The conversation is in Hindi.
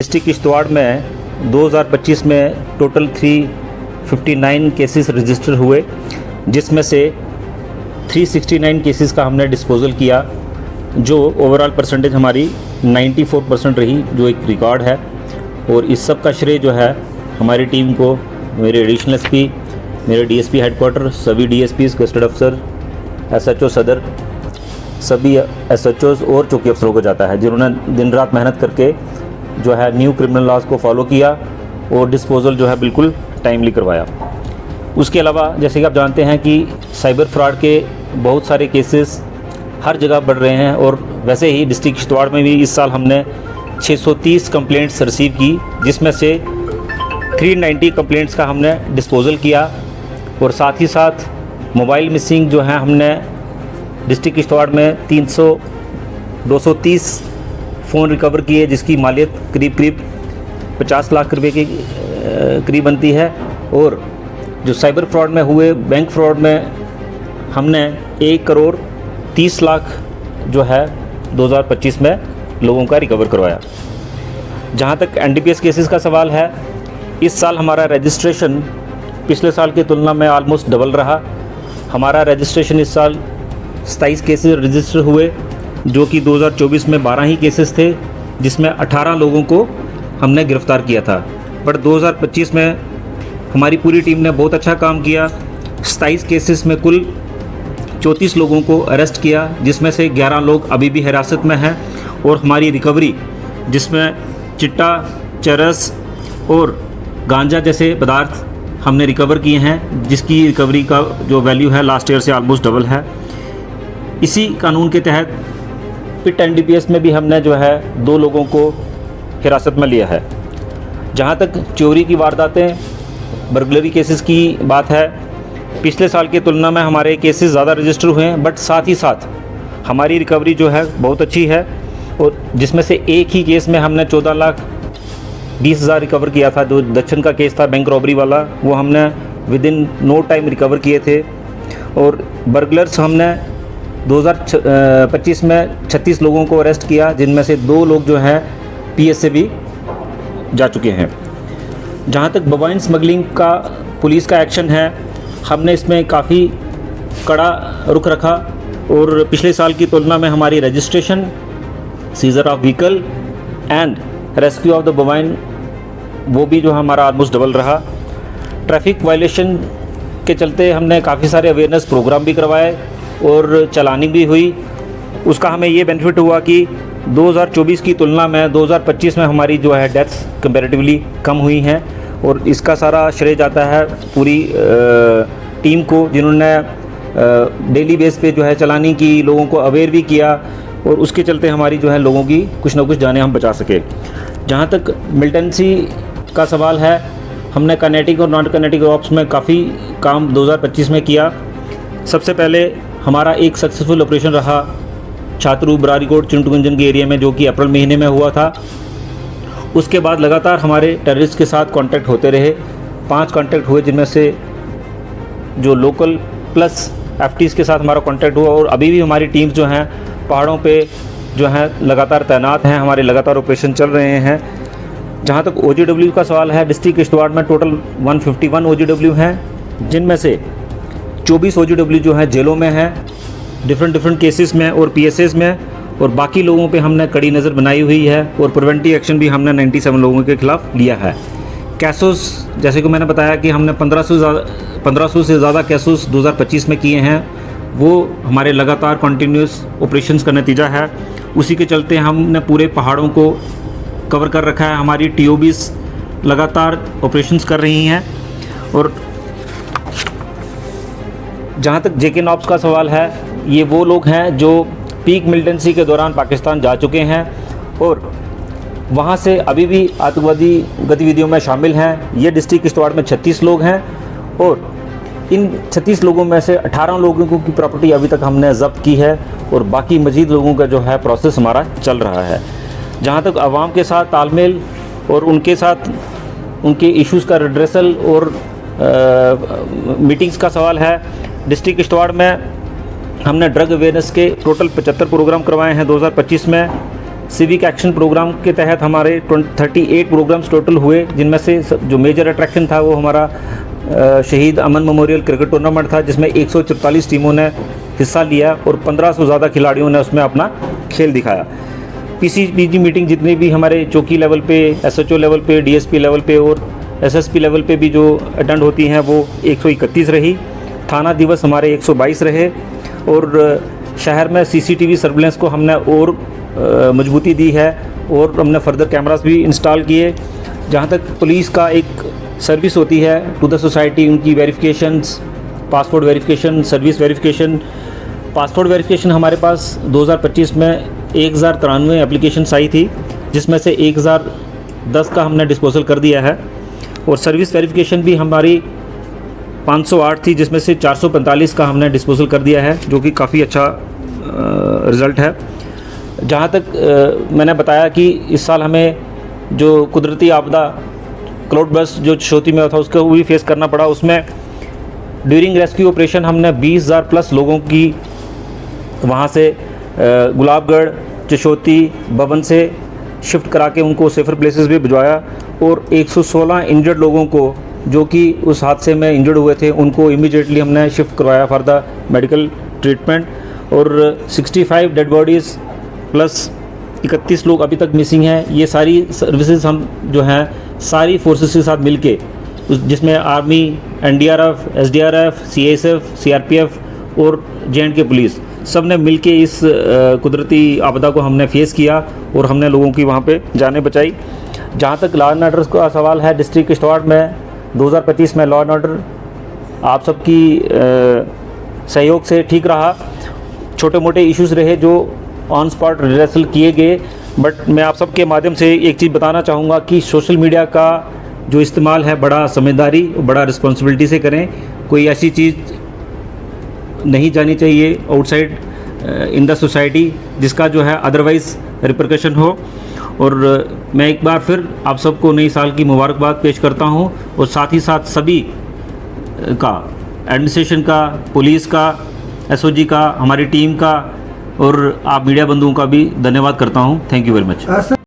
डिस्ट्रिक्ट किश्तवाड़ में 2025 में टोटल 359 केसेस रजिस्टर हुए, जिसमें से 369 केसेस का हमने डिस्पोजल किया, जो ओवरऑल परसेंटेज हमारी 94% रही, जो एक रिकॉर्ड है। और इस सब का श्रेय जो है हमारी टीम को, मेरे एडिशनल एसपी, मेरे डीएसपी हेडक्वार्टर, सभी डीएसपीज, गस्टेड अफसर, एसएचओ सदर, सभी एसएचओज और चौकी अफसरों को जाता है, जिन्होंने दिन रात मेहनत करके जो है न्यू क्रिमिनल लॉज को फॉलो किया और डिस्पोजल जो है बिल्कुल टाइमली करवाया। उसके अलावा जैसे कि आप जानते हैं कि साइबर फ्रॉड के बहुत सारे केसेस हर जगह बढ़ रहे हैं, और वैसे ही डिस्ट्रिक्ट किश्तवाड़ में भी इस साल हमने 630 कंप्लेंट्स रिसीव की, जिसमें से 390 कंप्लेंट्स का हमने डिस्पोजल किया। और साथ ही साथ मोबाइल मिसिंग जो है हमने डिस्ट्रिक्ट किश्तवाड़ में 230 फ़ोन रिकवर किए, जिसकी मालियत करीब 50 लाख रुपए के करीब बनती है। और जो साइबर फ्रॉड में हुए, बैंक फ्रॉड में हमने 1 करोड़ 30 लाख जो है 2025 में लोगों का रिकवर करवाया। जहाँ तक एनडीपीएस केसेस का सवाल है, इस साल हमारा रजिस्ट्रेशन पिछले साल की तुलना में ऑलमोस्ट डबल रहा। हमारा रजिस्ट्रेशन इस साल 27 केसेस रजिस्टर हुए, जो कि 2024 में 12 ही केसेस थे, जिसमें 18 लोगों को हमने गिरफ़्तार किया था। बट 2025 में हमारी पूरी टीम ने बहुत अच्छा काम किया। 27 केसेस में कुल 34 लोगों को अरेस्ट किया, जिसमें से 11 लोग अभी भी हिरासत में हैं। और हमारी रिकवरी, जिसमें चिट्टा, चरस और गांजा जैसे पदार्थ हमने रिकवर किए हैं, जिसकी रिकवरी का जो वैल्यू है लास्ट ईयर से ऑलमोस्ट डबल है। इसी कानून के तहत पिट एनडीपीएस में भी हमने जो है 2 लोगों को हिरासत में लिया है। जहाँ तक चोरी की वारदातें, बर्गलरी केसेस की बात है, पिछले साल की तुलना में हमारे केसेस ज़्यादा रजिस्टर हुए हैं, बट साथ ही साथ हमारी रिकवरी जो है बहुत अच्छी है। और जिसमें से एक ही केस में हमने 14,20,000 रिकवर किया था, जो दक्षिण का केस था बैंक रॉबरी वाला, वो हमने within no time recover किए थे। और बर्गलर्स हमने 2025 में 36 लोगों को अरेस्ट किया, जिनमें से 2 लोग जो हैं पीएस से भी जा चुके हैं। जहाँ तक मोबाइल स्मगलिंग का पुलिस का एक्शन है, हमने इसमें काफ़ी कड़ा रुख रखा, और पिछले साल की तुलना में हमारी registration, scissor of vehicle and rescue of the mobile, वो भी जो हमारा ऑलमोस्ट डबल रहा। ट्रैफिक वायलेशन के चलते हमने काफ़ी सारे अवेयरनेस प्रोग्राम भी करवाए और चलानी भी हुई। उसका हमें ये बेनिफिट हुआ कि 2024 की तुलना में 2025 में हमारी जो है डेथ्स कंपैरेटिवली कम हुई हैं। और इसका सारा श्रेय जाता है पूरी टीम को, जिन्होंने डेली बेस पे जो है चलानी की, लोगों को अवेयर भी किया, और उसके चलते हमारी जो है लोगों की कुछ ना कुछ जानें हम बचा सके। जहाँ तक मिलिटेंसी का सवाल है, हमने काइनेटिक और नॉन काइनेटिक ऑप्स में काफ़ी काम 2025 में किया। सबसे पहले हमारा एक सक्सेसफुल ऑपरेशन रहा छात्रू बरारीकोट चिंटूगंजन के एरिया में, जो कि अप्रैल महीने में हुआ था। उसके बाद लगातार हमारे टेररिस्ट के साथ कांटेक्ट होते रहे। 5 कांटेक्ट हुए, जिनमें से जो लोकल प्लस एफटीज़ के साथ हमारा कांटेक्ट हुआ। और अभी भी हमारी टीम्स जो हैं पहाड़ों पे जो हैं लगातार तैनात हैं, हमारे लगातार ऑपरेशन चल रहे हैं। जहाँ तक OGW का सवाल है, डिस्ट्रिक्ट किश्तवाड़ में टोटल 151 OGW हैं, जिनमें से 24 OGW जो हैं जेलों में हैं, डिफरेंट केसेस में और PSAs में। और बाकी लोगों पे हमने कड़ी नज़र बनाई हुई है, और प्रिवेंटिव एक्शन भी हमने 97 लोगों के खिलाफ लिया है। कैसेस, जैसे कि मैंने बताया कि हमने 1500 से ज़्यादा केसेस 2025 में किए हैं, वो हमारे लगातार कंटिन्यूस ऑपरेशंस का नतीजा है। उसी के चलते हमने पूरे पहाड़ों को कवर कर रखा है। हमारी TOBs लगातार ऑपरेशंस कर रही हैं। और जहाँ तक JK नॉप्स का सवाल है, ये वो लोग हैं जो पीक मिलिटेंसी के दौरान पाकिस्तान जा चुके हैं और वहाँ से अभी भी आतंकवादी गतिविधियों में शामिल हैं। ये डिस्ट्रिक्ट किश्तवाड़ में 36 लोग हैं, और इन 36 लोगों में से 18 लोगों की प्रॉपर्टी अभी तक हमने जब्त की है, और बाकी मजीद लोगों का जो है प्रोसेस हमारा चल रहा है। जहाँ तक आवाम के साथ तालमेल और उनके साथ उनके इश्यूज़ का रिड्रेसल और मीटिंग्स का सवाल है, डिस्ट्रिक्ट किश्तवाड़ में हमने ड्रग अवेयरनेस के टोटल 75 प्रोग्राम करवाए हैं 2025 में, सिविक एक्शन प्रोग्राम के तहत हमारे 38 प्रोग्राम्स टोटल हुए, जिनमें से जो मेजर अट्रैक्शन था वो हमारा शहीद अमन मेमोरियल क्रिकेट टूर्नामेंट था, जिसमें 144 टीमों ने हिस्सा लिया और 1500 से ज़्यादा खिलाड़ियों ने उसमें अपना खेल दिखाया। पीसीपीजी मीटिंग जितनी भी हमारे चौकी लेवल पे, एसएचओ लेवल पे, डीएसपी लेवल पे और एसएसपी लेवल पे भी जो अटेंड होती हैं वो 131 रही। थाना दिवस हमारे 122 रहे और शहर में सीसीटीवी सर्विलेंस को हमने और मजबूती दी है और हमने फर्दर कैमरास भी इंस्टॉल किए। जहाँ तक पुलिस का एक सर्विस होती है टू द सोसाइटी, उनकी verifications, passport verification, service verification. Passport verification हमारे पास 2025 में 1093 एप्लीकेशंस आई थी, जिसमें से 1010 का हमने डिस्पोजल कर दिया है और सर्विस वेरिफिकेशन भी हमारी 508 थी, जिसमें से 445 का हमने डिस्पोजल कर दिया है, जो कि काफ़ी अच्छा रिज़ल्ट है। जहाँ तक मैंने बताया कि इस साल हमें जो कुदरती आपदा क्लाउड बर्स्ट जो चशोती में था उसको भी फेस करना पड़ा। उसमें ड्यूरिंग रेस्क्यू ऑपरेशन हमने 20,000 प्लस लोगों की वहाँ से गुलाबगढ़, चशोती, बबन से शिफ्ट करा के उनको सेफर प्लेसेस भी भिजवाया और 116 इंजर्ड लोगों को जो कि उस हादसे में इंजर्ड हुए थे उनको इमीडिएटली हमने शिफ्ट करवाया फॉर द मेडिकल ट्रीटमेंट और 65 डेड बॉडीज़ प्लस 31 लोग अभी तक मिसिंग हैं। ये सारी सर्विसेज हम जो हैं सारी फोर्सेस के साथ मिलके, जिसमें army, NDRF, SDRF, CSF, CRPF और जे&के पुलिस, सब ने मिलके इस कुदरती आपदा को हमने फेस किया और हमने लोगों की वहाँ पे जानें बचाई। जहाँ तक लॉ एंड ऑर्डर का सवाल है, डिस्ट्रिक्ट किश्तवाड़ में 2025 में लॉ एंड ऑर्डर आप सबकी सहयोग से ठीक रहा। छोटे मोटे इश्यूज़ रहे जो ऑन स्पॉट रिहर्सल किए गए, बट मैं आप सबके माध्यम से एक चीज़ बताना चाहूँगा कि सोशल मीडिया का जो इस्तेमाल है बड़ा समझदारी, बड़ा रिस्पॉन्सिबिलिटी से करें। कोई ऐसी चीज़ नहीं जानी चाहिए आउटसाइड इन द सोसाइटी जिसका जो है अदरवाइज़ रिपरकशन हो। और मैं एक बार फिर आप सबको नई साल की मुबारकबाद पेश करता हूं और साथ ही साथ सभी का, एडमिनिस्ट्रेशन का, पुलिस का, एसओजी का, हमारी टीम का और आप मीडिया बंधुओं का भी धन्यवाद करता हूं। Thank you very much.